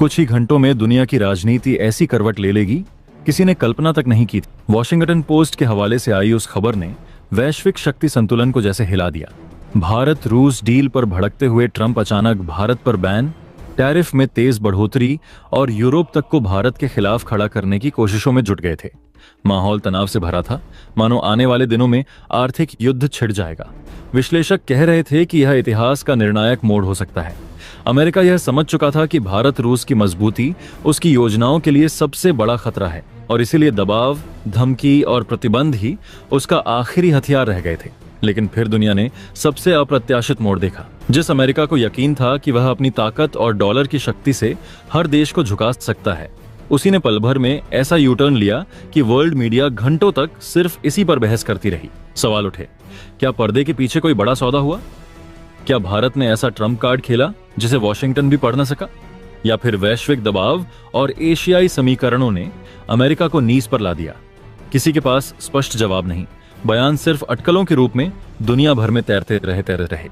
कुछ ही घंटों में दुनिया की राजनीति ऐसी करवट ले लेगी किसी ने कल्पना तक नहीं की थी। वॉशिंगटन पोस्ट के हवाले से आई उस खबर ने वैश्विक शक्ति संतुलन को जैसे हिला दिया। भारत रूस डील पर भड़कते हुए ट्रंप अचानक भारत पर बैन, टैरिफ में तेज बढ़ोतरी और यूरोप तक को भारत के खिलाफ खड़ा करने की कोशिशों में जुट गए थे। माहौल तनाव से भरा था, मानो आने वाले दिनों में आर्थिक युद्ध छिड़ जाएगा। विश्लेषक कह रहे थे कि यह इतिहास का निर्णायक मोड़ हो सकता है। अमेरिका यह समझ चुका था कि भारत रूस की मजबूती उसकी योजनाओं के लिए सबसे बड़ा खतरा है और इसीलिए दबाव, धमकी और प्रतिबंध ही उसका आखिरी हथियार रह गए थे। लेकिन फिर दुनिया ने सबसे अप्रत्याशित मोड़ देखा। जिस अमेरिका को यकीन था कि वह अपनी ताकत और डॉलर की शक्ति से हर देश को झुका सकता है, उसी ने पल भर में ऐसा यू टर्न लिया कि वर्ल्ड मीडिया घंटों तक सिर्फ इसी पर बहस करती रही। सवाल उठे, क्या पर्दे के पीछे कोई बड़ा सौदा हुआ? क्या भारत ने ऐसा ट्रम्प कार्ड खेला जिसे वॉशिंगटन भी पढ़ न सका? या फिर वैश्विक दबाव और एशियाई समीकरणों ने अमेरिका को नीज पर ला दिया? किसी के पास स्पष्ट जवाब नहीं। बयान सिर्फ अटकलों के रूप में दुनिया भर में तैरते रहे।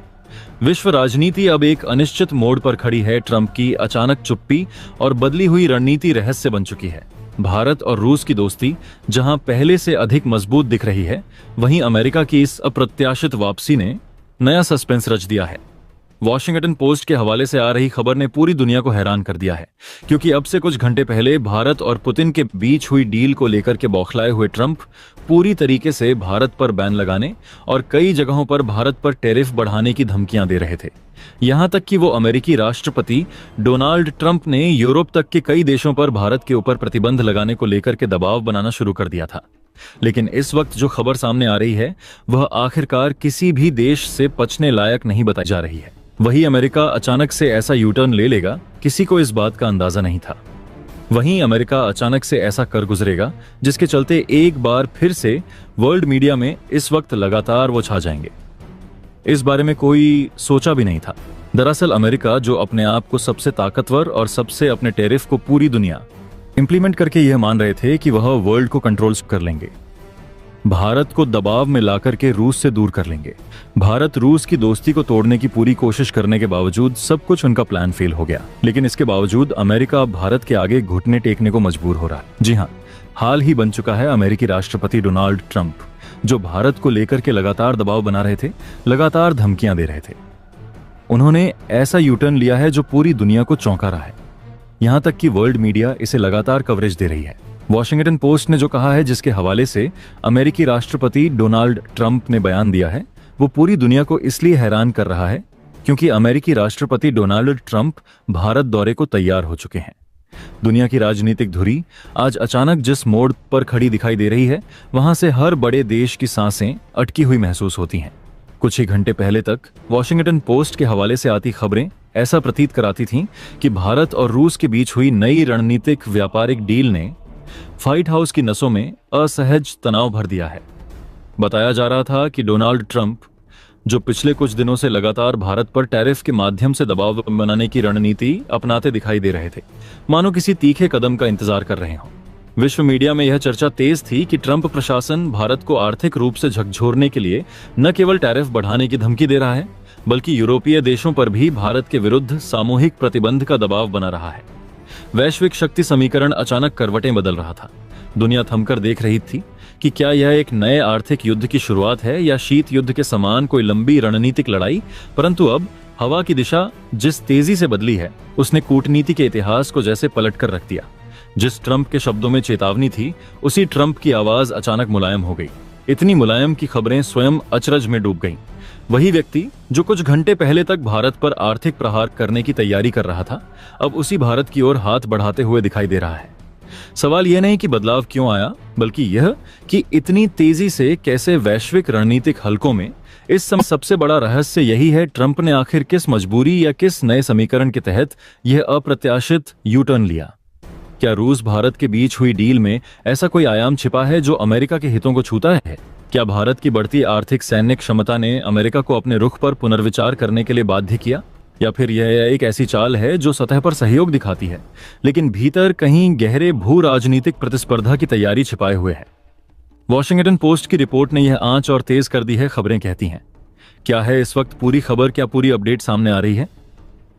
विश्व राजनीति अब एक अनिश्चित मोड़ पर खड़ी है। ट्रंप की अचानक चुप्पी और बदली हुई रणनीति रहस्य बन चुकी है। भारत और रूस की दोस्ती जहां पहले से अधिक मजबूत दिख रही है, वहीं अमेरिका की इस अप्रत्याशित वापसी ने नया सस्पेंस रच दिया है। वॉशिंगटन पोस्ट के हवाले से आ रही खबर ने पूरी दुनिया को हैरान कर दिया है, क्योंकि अब से कुछ घंटे पहले भारत और पुतिन के बीच हुई डील को लेकर के बौखलाए हुए ट्रंप पूरी तरीके से भारत पर बैन लगाने और कई जगहों पर भारत पर टैरिफ बढ़ाने की धमकियां दे रहे थे। यहां तक कि वो अमेरिकी राष्ट्रपति डोनाल्ड ट्रंप ने यूरोप तक के कई देशों पर भारत के ऊपर प्रतिबंध लगाने को लेकर के दबाव बनाना शुरू कर दिया था। लेकिन इस वक्त जो खबर सामने आ रही है, वह आखिरकार किसी भी देश से बचने लायक नहीं बताई जा रही है। वही अमेरिका अचानक से ऐसा यू टर्न ले लेगा, किसी को इस बात का अंदाजा नहीं था। वहीं अमेरिका अचानक से ऐसा कर गुजरेगा जिसके चलते एक बार फिर से वर्ल्ड मीडिया में इस वक्त लगातार वो छा जाएंगे। इस बारे में कोई सोचा भी नहीं था। दरअसल अमेरिका, जो अपने आप को सबसे ताकतवर और सबसे अपने टैरिफ को पूरी दुनिया इंप्लीमेंट करके यह मान रहे थे कि वह वर्ल्ड को कंट्रोल कर लेंगे, भारत को दबाव में लाकर के रूस से दूर कर लेंगे। भारत रूस की दोस्ती को तोड़ने की पूरी कोशिश करने के बावजूद सब कुछ उनका प्लान फेल हो गया। लेकिन इसके बावजूद अमेरिका भारत के आगे घुटने टेकने को मजबूर हो रहा है। जी हाँ, हाल ही बन चुका है अमेरिकी राष्ट्रपति डोनाल्ड ट्रंप, जो भारत को लेकर के लगातार दबाव बना रहे थे, लगातार धमकियां दे रहे थे। उन्होंने ऐसा यू टर्न लिया है जो पूरी दुनिया को चौंका रहा है। यहां तक कि वर्ल्ड मीडिया इसे लगातार कवरेज दे रही है। वॉशिंगटन पोस्ट ने जो कहा है, जिसके हवाले से अमेरिकी राष्ट्रपति डोनाल्ड ट्रंप ने बयान दिया है, वो पूरी दुनिया को इसलिए हैरान कर रहा है क्योंकि अमेरिकी राष्ट्रपति डोनाल्ड ट्रंप भारत दौरे को तैयार हो चुके हैं। दुनिया की राजनीतिक धुरी आज अचानक जिस मोड़ पर खड़ी दिखाई दे रही है, वहां से हर बड़े देश की सांसें अटकी हुई महसूस होती हैं। कुछ ही घंटे पहले तक वॉशिंगटन पोस्ट के हवाले से आती खबरें ऐसा प्रतीत कराती थीं कि भारत और रूस के बीच हुई नई रणनीतिक व्यापारिक डील ने व्हाइट हाउस की नसों में असहज तनाव भर दिया है। बताया जा रहा था कि डोनाल्ड ट्रंप, जो पिछले कुछ दिनों से लगातार भारत पर टैरिफ के माध्यम से दबाव बनाने की रणनीति अपनाते दिखाई दे रहे थे, मानो किसी तीखे कदम का इंतजार कर रहे हों। विश्व मीडिया में यह चर्चा तेज थी कि ट्रंप प्रशासन भारत को आर्थिक रूप से झकझोरने के लिए न केवल टैरिफ बढ़ाने की धमकी दे रहा है, बल्कि यूरोपीय देशों पर भी भारत के विरुद्ध सामूहिक प्रतिबंध का दबाव बना रहा है। वैश्विक शक्ति समीकरण अचानक करवटें बदल रहा था। दुनिया थमकर देख रही थी कि क्या यह एक नए आर्थिक युद्ध की शुरुआत है या शीत युद्ध के समान कोई लंबी रणनीतिक लड़ाई। परंतु अब हवा की दिशा जिस तेजी से बदली है, उसने कूटनीति के इतिहास को जैसे पलट कर रख दिया। जिस ट्रंप के शब्दों में चेतावनी थी, उसी ट्रंप की आवाज अचानक मुलायम हो गई। इतनी मुलायम कि खबरें स्वयं अचरज में डूब गईं। वही व्यक्ति जो कुछ घंटे पहले तक भारत पर आर्थिक प्रहार करने की तैयारी कर रहा था, अब उसी भारत की ओर हाथ बढ़ाते हुए दिखाई दे रहा है। सवाल यह नहीं कि बदलाव क्यों आया, बल्कि यह कि इतनी तेजी से कैसे। वैश्विक रणनीतिक हलकों में इस समय सबसे बड़ा रहस्य यही है, ट्रंप ने आखिर किस मजबूरी या किस नए समीकरण के तहत यह अप्रत्याशित यू टर्न लिया। क्या रूस भारत के बीच हुई डील में ऐसा कोई आयाम छिपा है जो अमेरिका के हितों को छूता है? क्या भारत की बढ़ती आर्थिक सैन्य क्षमता ने अमेरिका को अपने रुख पर पुनर्विचार करने के लिए बाध्य किया? या फिर यह एक ऐसी चाल है जो सतह पर सहयोग दिखाती है, लेकिन भीतर कहीं गहरे भू राजनीतिक प्रतिस्पर्धा की तैयारी छिपाए हुए है? वॉशिंगटन पोस्ट की रिपोर्ट ने यह आंच और तेज कर दी है। खबरें कहती हैं, क्या है इस वक्त पूरी खबर, क्या पूरी अपडेट सामने आ रही है?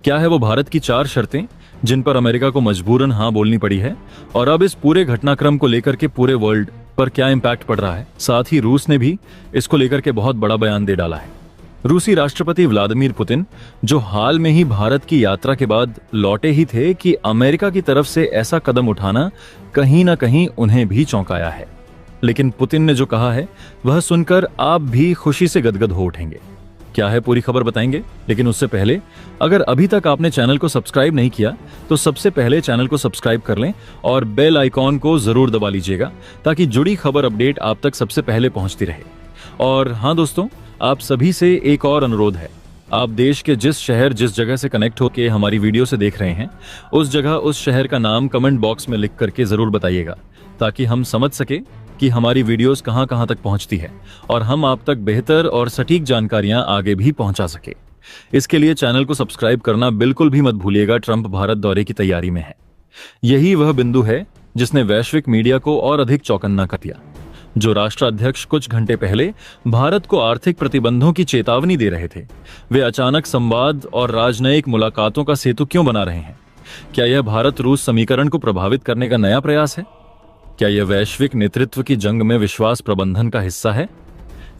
क्या है वो भारत की 4 शर्तें जिन पर अमेरिका को मजबूरन हाँ बोलनी पड़ी है। और अब इस पूरे घटनाक्रम को लेकर के पूरे वर्ल्ड पर क्या इंपैक्ट पड़ रहा है, साथ ही रूस ने भी इसको लेकर के बहुत बड़ा बयान दे डाला है। रूसी राष्ट्रपति व्लादिमीर पुतिन, जो हाल में ही भारत की यात्रा के बाद लौटे ही थे, कि अमेरिका की तरफ से ऐसा कदम उठाना कहीं ना कहीं उन्हें भी चौंकाया है। लेकिन पुतिन ने जो कहा है वह सुनकर आप भी खुशी से गदगद हो उठेंगे। क्या है पूरी खबर बताएंगे, लेकिन उससे पहले अगर अभी तक आपने चैनल को सब्सक्राइब नहीं किया तो सबसे पहले चैनल को सब्सक्राइब कर लें और बेल आइकॉन को जरूर दबा लीजिएगा, ताकि जुड़ी खबर अपडेट आप तक सबसे पहले पहुंचती रहे। और हाँ दोस्तों, आप सभी से एक और अनुरोध है, आप देश के जिस शहर जिस जगह से कनेक्ट होकर हमारी वीडियो से देख रहे हैं, उस जगह उस शहर का नाम कमेंट बॉक्स में लिख करके जरूर बताइएगा, ताकि हम समझ सके कि हमारी वीडियोस कहां कहां तक पहुंचती है और हम आप तक बेहतर और सटीक जानकारियां आगे भी पहुंचा सके। इसके लिए चैनल को सब्सक्राइब करना बिल्कुल भी मत भूलिएगा। ट्रंप भारत दौरे की तैयारी में है। यही वह बिंदु है जिसने वैश्विक मीडिया को और अधिक चौकन्ना कर दिया। जो राष्ट्राध्यक्ष कुछ घंटे पहले भारत को आर्थिक प्रतिबंधों की चेतावनी दे रहे थे, वे अचानक संवाद और राजनयिक मुलाकातों का सेतु क्यों बना रहे हैं? क्या यह भारत रूस समीकरण को प्रभावित करने का नया प्रयास है? क्या यह वैश्विक नेतृत्व की जंग में विश्वास प्रबंधन का हिस्सा है,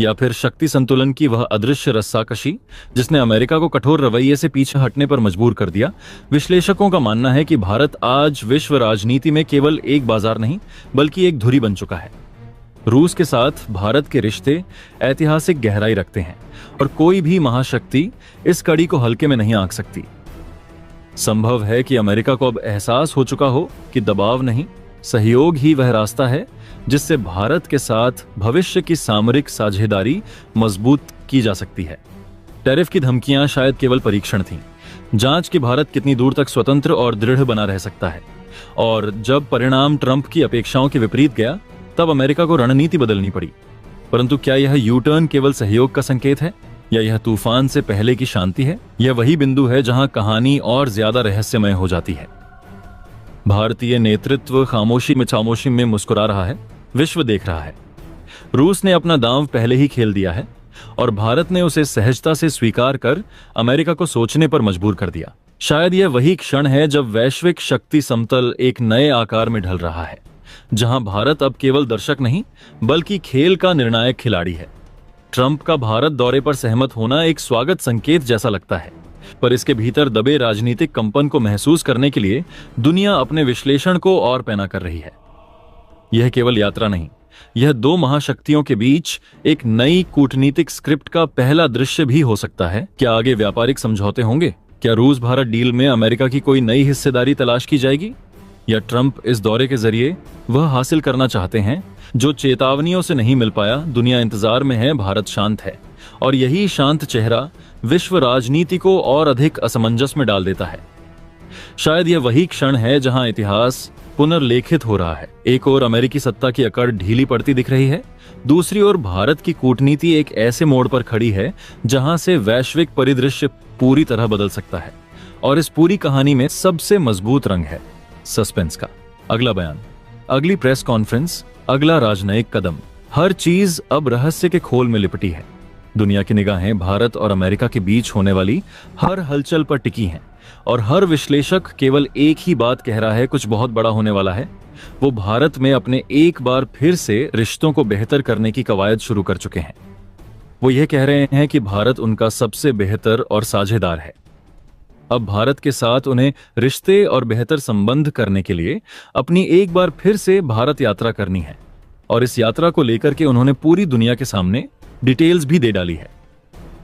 या फिर शक्ति संतुलन की वह अदृश्य रस्साकशी जिसने अमेरिका को कठोर रवैये से पीछे हटने पर मजबूर कर दिया? विश्लेषकों का मानना है कि भारत आज विश्व राजनीति में केवल एक बाजार नहीं बल्कि एक धुरी बन चुका है। रूस के साथ भारत के रिश्ते ऐतिहासिक गहराई रखते हैं और कोई भी महाशक्ति इस कड़ी को हल्के में नहीं आंक सकती। संभव है कि अमेरिका को अब एहसास हो चुका हो कि दबाव नहीं, सहयोग ही वह रास्ता है जिससे भारत के साथ भविष्य की सामरिक साझेदारी मजबूत की जा सकती है। टैरिफ की धमकियां शायद केवल परीक्षण थीं, जांच कि भारत कितनी दूर तक स्वतंत्र और दृढ़ बना रह सकता है। और जब परिणाम ट्रंप की अपेक्षाओं के विपरीत गया, तब अमेरिका को रणनीति बदलनी पड़ी। परंतु क्या यह यू टर्न केवल सहयोग का संकेत है, या यह तूफान से पहले की शांति है? यह वही बिंदु है जहां कहानी और ज्यादा रहस्यमय हो जाती है। भारतीय नेतृत्व खामोशी में मुस्कुरा रहा है, विश्व देख रहा है। रूस ने अपना दांव पहले ही खेल दिया है और भारत ने उसे सहजता से स्वीकार कर अमेरिका को सोचने पर मजबूर कर दिया। शायद यह वही क्षण है जब वैश्विक शक्ति समतल एक नए आकार में ढल रहा है, जहां भारत अब केवल दर्शक नहीं बल्कि खेल का निर्णायक खिलाड़ी है। ट्रंप का भारत दौरे पर सहमत होना एक स्वागत संकेत जैसा लगता है, पर इसके भीतर दबे राजनीतिक कंपन को महसूस करने के लिए दुनिया अपने विश्लेषण को और पैना कर रही है। यह केवल यात्रा नहीं, यह दो महाशक्तियों के बीच एक नई कूटनीतिक स्क्रिप्ट का पहला दृश्य भी हो सकता है। क्या आगे व्यापारिक समझौते होंगे? क्या रूस भारत डील में अमेरिका की कोई नई हिस्सेदारी तलाश की जाएगी? या ट्रंप इस दौरे के जरिए वह हासिल करना चाहते हैं जो चेतावनियों से नहीं मिल पाया? दुनिया इंतजार में है, भारत शांत है, और यही शांत चेहरा विश्व राजनीति को और अधिक असमंजस में डाल देता है। शायद यह वही क्षण है जहां इतिहास पुनर्लेखित हो रहा है। एक ओर अमेरिकी सत्ता की अकड़ ढीली पड़ती दिख रही है, दूसरी ओर भारत की कूटनीति एक ऐसे मोड़ पर खड़ी है जहां से वैश्विक परिदृश्य पूरी तरह बदल सकता है। और इस पूरी कहानी में सबसे मजबूत रंग है सस्पेंस का। अगला बयान, अगली प्रेस कॉन्फ्रेंस, अगला राजनयिक कदम, हर चीज अब रहस्य के खोल में लिपटी है। दुनिया की निगाहें भारत और अमेरिका के बीच होने वाली हर हलचल पर टिकी हैं और हर विश्लेषक केवल एक ही बात कह रहा है, कुछ बहुत बड़ा होने वाला है। वो भारत में अपने एक बार फिर से रिश्तों को बेहतर करने की कवायद शुरू कर चुके हैं। वो ये कह रहे हैं कि भारत उनका सबसे बेहतर और साझेदार है। अब भारत के साथ उन्हें रिश्ते और बेहतर संबंध करने के लिए अपनी एक बार फिर से भारत यात्रा करनी है, और इस यात्रा को लेकर के उन्होंने पूरी दुनिया के सामने डिटेल्स भी दे डाली है।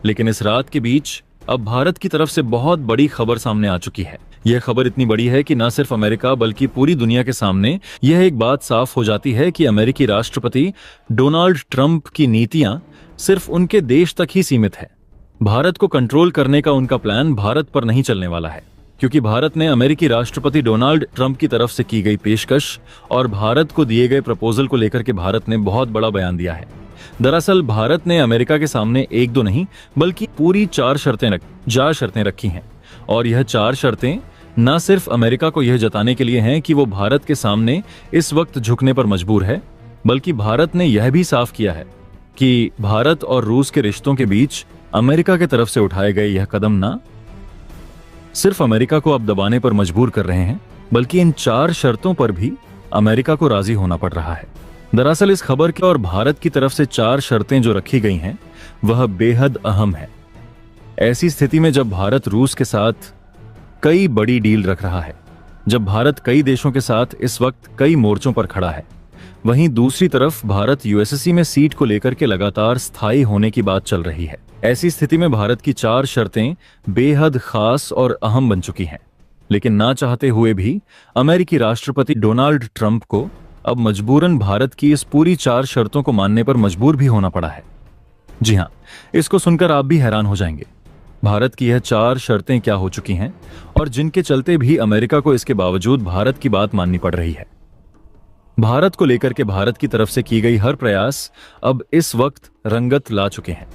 लेकिन इस रात के बीच अब भारत की तरफ से बहुत बड़ी खबर सामने आ चुकी है। यह खबर इतनी बड़ी है कि न सिर्फ अमेरिका बल्कि पूरी दुनिया के सामने यह एक बात साफ हो जाती है कि अमेरिकी राष्ट्रपति डोनाल्ड ट्रंप की नीतियां सिर्फ उनके देश तक ही सीमित है। भारत को कंट्रोल करने का उनका प्लान भारत पर नहीं चलने वाला है, क्योंकि भारत ने अमेरिकी राष्ट्रपति डोनाल्ड ट्रंप की तरफ से की गई पेशकश और भारत को दिए गए प्रपोजल को लेकर के भारत ने बहुत बड़ा बयान दिया है। दरअसल भारत ने अमेरिका के सामने एक दो नहीं बल्कि पूरी चार शर्तें रखी हैं, और यह चार शर्तें न सिर्फ अमेरिका को यह जताने के लिए हैं कि वो भारत के सामने इस वक्त झुकने पर मजबूर है, बल्कि भारत ने यह भी साफ किया है कि भारत और रूस के रिश्तों के बीच अमेरिका की तरफ से उठाए गए यह कदम ना सिर्फ अमेरिका को अब दबाने पर मजबूर कर रहे हैं, बल्कि इन 4 शर्तों पर भी अमेरिका को राजी होना पड़ रहा है। दरअसल इस खबर की और भारत की तरफ से 4 शर्तें जो रखी गई हैं वह बेहद अहम है। ऐसी स्थिति में जब भारत रूस के साथ कई बड़ी डील रख रहा है, जब भारत कई देशों के साथ इस वक्त कई मोर्चों पर खड़ा है, वहीं दूसरी तरफ भारत यूएसएससी में सीट को लेकर के लगातार स्थायी होने की बात चल रही है। ऐसी स्थिति में भारत की 4 शर्तें बेहद खास और अहम बन चुकी हैं। लेकिन ना चाहते हुए भी अमेरिकी राष्ट्रपति डोनाल्ड ट्रंप को अब मजबूरन भारत की इस पूरी 4 शर्तों को मानने पर मजबूर भी होना पड़ा है। जी हां, इसको सुनकर आप भी हैरान हो जाएंगे। भारत की यह 4 शर्तें क्या हो चुकी हैं और जिनके चलते भी अमेरिका को इसके बावजूद भारत की बात माननी पड़ रही है। भारत को लेकर के भारत की तरफ से की गई हर प्रयास अब इस वक्त रंगत ला चुके हैं।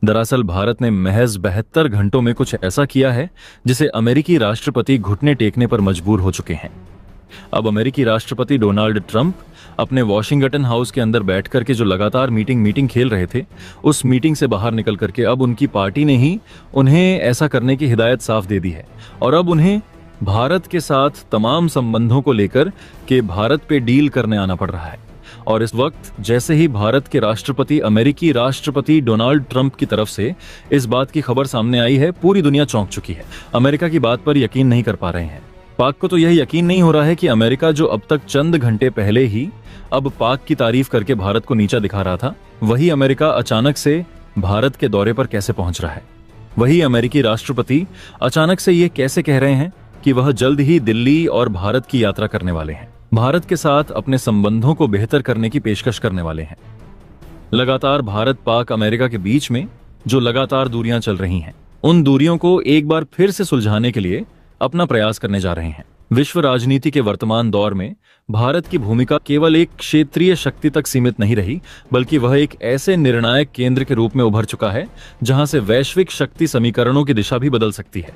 दरअसल भारत ने महज 72 घंटों में कुछ ऐसा किया है जिसे अमेरिकी राष्ट्रपति घुटने टेकने पर मजबूर हो चुके हैं। अब अमेरिकी राष्ट्रपति डोनाल्ड ट्रंप अपने वॉशिंगटन हाउस के अंदर बैठ करके जो लगातार मीटिंग खेल रहे थे, उस मीटिंग से बाहर निकल करके अब उनकी पार्टी ने ही उन्हें ऐसा करने की हिदायत साफ दे दी है और अब उन्हें भारत के साथ तमाम संबंधों को लेकर के भारत पे डील करने आना पड़ रहा है। और इस वक्त जैसे ही भारत के राष्ट्रपति अमेरिकी राष्ट्रपति डोनाल्ड ट्रंप की तरफ से इस बात की खबर सामने आई है, पूरी दुनिया चौंक चुकी है। अमेरिका की बात पर यकीन नहीं कर पा रहे हैं। पाक को तो यह यकीन नहीं हो रहा है कि अमेरिका जो अब तक चंद घंटे पहले ही अब पाक की तारीफ करके भारत को नीचा दिखा रहा था, वही अमेरिका अचानक से भारत के दौरे पर कैसे पहुंच रहा है। वही अमेरिकी राष्ट्रपति अचानक से ये कैसे कह रहे हैं कि वह जल्द ही दिल्ली और भारत की यात्रा करने वाले हैं, भारत के साथ अपने संबंधों को बेहतर करने की पेशकश करने वाले हैं। लगातार भारत पाक अमेरिका के बीच में जो लगातार दूरियां चल रही हैं, उन दूरियों को एक बार फिर से सुलझाने के लिए अपना प्रयास करने जा रहे हैं। विश्व राजनीति के वर्तमान दौर में भारत की भूमिका केवल एक क्षेत्रीय शक्ति तक सीमित नहीं रही, बल्कि वह एक ऐसे निर्णायक केंद्र के रूप में उभर चुका है जहां से वैश्विक शक्ति समीकरणों की दिशा भी बदल सकती है।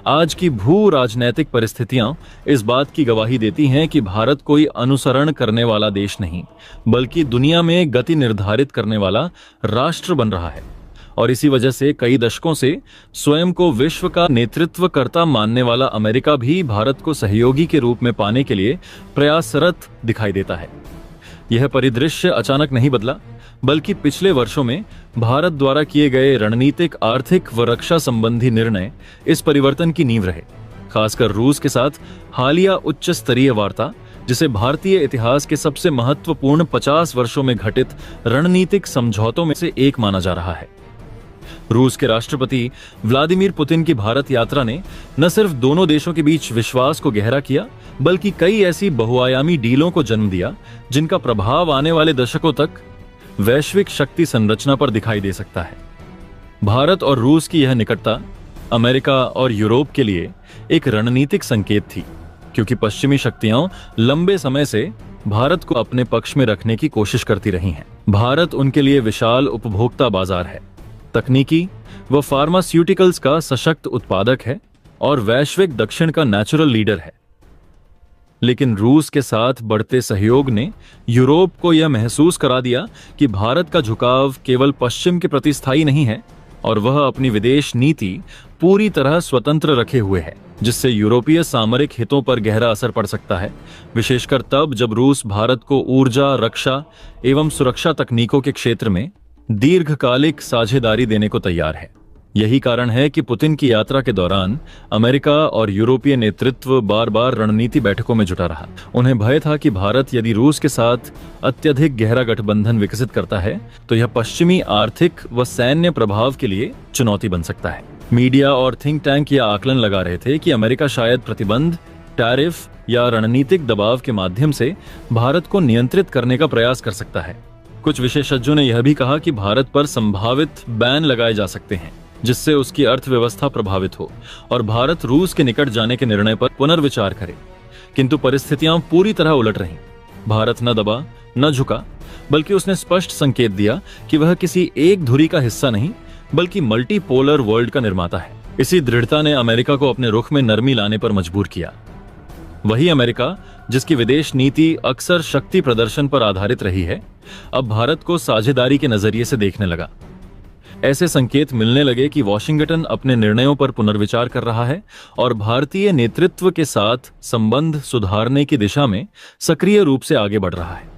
आज की भू राजनैतिक परिस्थितियां इस बात की गवाही देती हैं कि भारत कोई अनुसरण करने वाला देश नहीं, बल्कि दुनिया में गति निर्धारित करने वाला राष्ट्र बन रहा है। और इसी वजह से कई दशकों से स्वयं को विश्व का नेतृत्वकर्ता मानने वाला अमेरिका भी भारत को सहयोगी के रूप में पाने के लिए प्रयासरत दिखाई देता है। यह परिदृश्य अचानक नहीं बदला, बल्कि पिछले वर्षों में भारत द्वारा किए गए रणनीतिक, आर्थिक व रक्षा संबंधी निर्णय इस परिवर्तन की नींव रहे। खासकर रूस के साथ हालिया उच्च स्तरीय वार्ता, जिसे भारतीय इतिहास के सबसे महत्वपूर्ण 50 वर्षों में घटित रणनीतिक समझौतों में से एक माना जा रहा है। रूस के राष्ट्रपति व्लादिमीर पुतिन की भारत यात्रा ने न सिर्फ दोनों देशों के बीच विश्वास को गहरा किया, बल्कि कई ऐसी बहुआयामी डीलों को जन्म दिया जिनका प्रभाव आने वाले दशकों तक वैश्विक शक्ति संरचना पर दिखाई दे सकता है। भारत और रूस की यह निकटता अमेरिका और यूरोप के लिए एक रणनीतिक संकेत थी, क्योंकि पश्चिमी शक्तियां लंबे समय से भारत को अपने पक्ष में रखने की कोशिश करती रही हैं। भारत उनके लिए विशाल उपभोक्ता बाजार है, तकनीकी व फार्मास्यूटिकल्स का सशक्त उत्पादक है और वैश्विक दक्षिण का नेचुरल लीडर है। लेकिन रूस के साथ बढ़ते सहयोग ने यूरोप को यह महसूस करा दिया कि भारत का झुकाव केवल पश्चिम के प्रति स्थायी नहीं है और वह अपनी विदेश नीति पूरी तरह स्वतंत्र रखे हुए है, जिससे यूरोपीय सामरिक हितों पर गहरा असर पड़ सकता है, विशेषकर तब जब रूस भारत को ऊर्जा, रक्षा एवं सुरक्षा तकनीकों के क्षेत्र में दीर्घकालिक साझेदारी देने को तैयार है। यही कारण है कि पुतिन की यात्रा के दौरान अमेरिका और यूरोपीय नेतृत्व बार बार रणनीति बैठकों में जुटा रहा। उन्हें भय था कि भारत यदि रूस के साथ अत्यधिक गहरा गठबंधन विकसित करता है तो यह पश्चिमी आर्थिक व सैन्य प्रभाव के लिए चुनौती बन सकता है। मीडिया और थिंक टैंक यह आकलन लगा रहे थे कि अमेरिका शायद प्रतिबंध, टैरिफ या रणनीतिक दबाव के माध्यम से भारत को नियंत्रित करने का प्रयास कर सकता है। कुछ विशेषज्ञों ने यह भी कहा कि भारत पर संभावित बैन लगाए जा सकते हैं, जिससे उसकी अर्थव्यवस्था प्रभावित हो और भारत रूस के निकट जाने के निर्णय पर पुनर्विचार करे। किंतु परिस्थितियां पूरी तरह उलट रहीं। भारत न दबा न झुका, बल्कि उसने स्पष्ट संकेत दिया कि वह किसी एक धुरी का हिस्सा नहीं, बल्कि मल्टीपोलर वर्ल्ड का निर्माता है। इसी दृढ़ता ने अमेरिका को अपने रुख में नरमी लाने पर मजबूर किया। वही अमेरिका जिसकी विदेश नीति अक्सर शक्ति प्रदर्शन पर आधारित रही है, अब भारत को साझेदारी के नजरिए से देखने लगा। ऐसे संकेत मिलने लगे कि वॉशिंगटन अपने निर्णयों पर पुनर्विचार कर रहा है और भारतीय नेतृत्व के साथ संबंध सुधारने की दिशा में सक्रिय रूप से आगे बढ़ रहा है।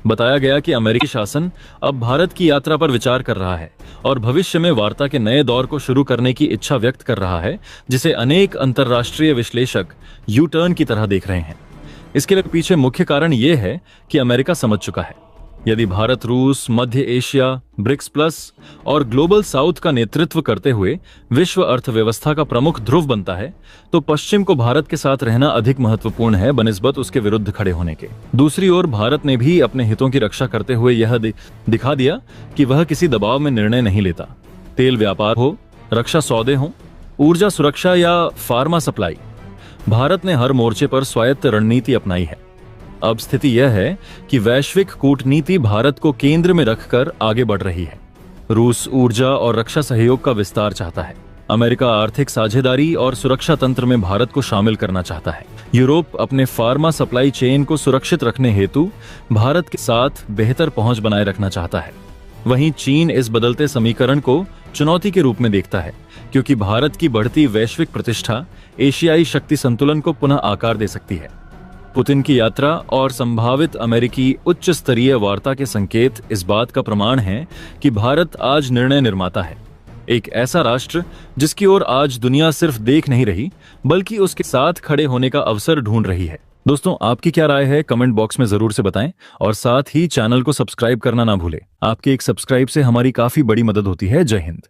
बताया गया कि अमेरिकी शासन अब भारत की यात्रा पर विचार कर रहा है और भविष्य में वार्ता के नए दौर को शुरू करने की इच्छा व्यक्त कर रहा है, जिसे अनेक अंतर्राष्ट्रीय विश्लेषक यू टर्न की तरह देख रहे हैं। इसके पीछे मुख्य कारण यह है कि अमेरिका समझ चुका है, यदि भारत रूस, मध्य एशिया, ब्रिक्स प्लस और ग्लोबल साउथ का नेतृत्व करते हुए विश्व अर्थव्यवस्था का प्रमुख ध्रुव बनता है, तो पश्चिम को भारत के साथ रहना अधिक महत्वपूर्ण है बनिस्बत उसके विरुद्ध खड़े होने के। दूसरी ओर भारत ने भी अपने हितों की रक्षा करते हुए यह दिखा दिया कि वह किसी दबाव में निर्णय नहीं लेता। तेल व्यापार हो, रक्षा सौदे हों, ऊर्जा सुरक्षा या फार्मा सप्लाई, भारत ने हर मोर्चे पर स्वायत्त रणनीति अपनाई है। अब स्थिति यह है कि वैश्विक कूटनीति भारत को केंद्र में रखकर आगे बढ़ रही है। रूस ऊर्जा और रक्षा सहयोग का विस्तार चाहता है। अमेरिका आर्थिक साझेदारी और सुरक्षा तंत्र में भारत को शामिल करना चाहता है। यूरोप अपने फार्मा सप्लाई चेन को सुरक्षित रखने हेतु भारत के साथ बेहतर पहुंच बनाए रखना चाहता है। वहीं चीन इस बदलते समीकरण को चुनौती के रूप में देखता है, क्योंकि भारत की बढ़ती वैश्विक प्रतिष्ठा एशियाई शक्ति संतुलन को पुनः आकार दे सकती है। पुतिन की यात्रा और संभावित अमेरिकी उच्च स्तरीय वार्ता के संकेत इस बात का प्रमाण हैं कि भारत आज निर्णय निर्माता है, एक ऐसा राष्ट्र जिसकी ओर आज दुनिया सिर्फ देख नहीं रही बल्कि उसके साथ खड़े होने का अवसर ढूंढ रही है। दोस्तों, आपकी क्या राय है कमेंट बॉक्स में जरूर से बताएं और साथ ही चैनल को सब्सक्राइब करना ना भूलें। आपके एक सब्सक्राइब से हमारी काफी बड़ी मदद होती है। जय हिंद।